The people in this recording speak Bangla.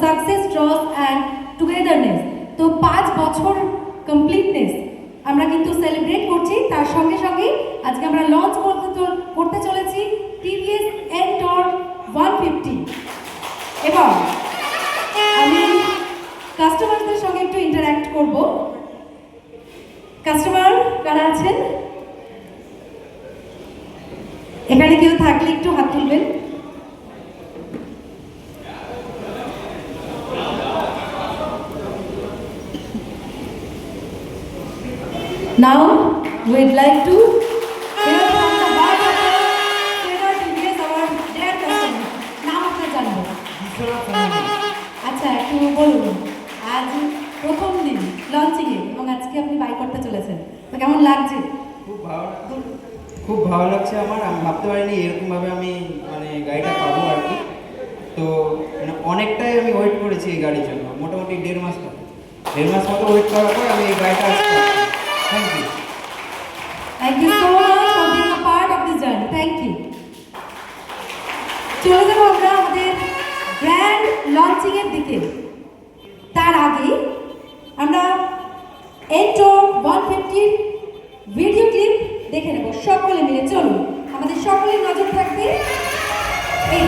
Success, trust and togetherness. তো 5 বছর কমপ্লিটনেস আমরা কিন্তু সেলিব্রেট করছি। তার সঙ্গে সঙ্গে আজকে আমরা লঞ্চ করতে চলেছি টিভিএস এন্টর 150। এবার আমি কাস্টমারদের সঙ্গে একটু ইন্টারঅ্যাক্ট করব। কাস্টমার কারা আছেন এখানে? কেউ থাকলে একটু হাত তুলবেন। Now we'd like to hear from the heart of the Sena TVS, our dear customer. নাম আপনার জানবো? আচ্ছা, একটু বলুন, আজ প্রথম দিন লঞ্চিংয়ে এবং আজকে আপনি বাই করতে চলেছেন, তো কেমন লাগছে? খুব ভালো লাগছে আমার। আমি ভাবতে পারিনি এরকমভাবে আমি গাড়িটা পাবো আর কি। তো অনেকটাই আমি ওয়েট করেছি এই গাড়ির জন্য, মোটামুটি 1.5 মাস মতো ওয়েট করার পর আমি এই গাড়িটা আসতে পারছি। Thank you. Thank you so much for being a part of this journey. Thank you. চলে যাবো আমরা আমাদের গ্র্যান্ড লঞ্চিং এর দিকে। তার আগে আমরা এন্টর 150 ভিডিও ক্লিপ দেখে নেব সকলে মিলে। চলুন, আমাদের সকলের নজর থাকবে এই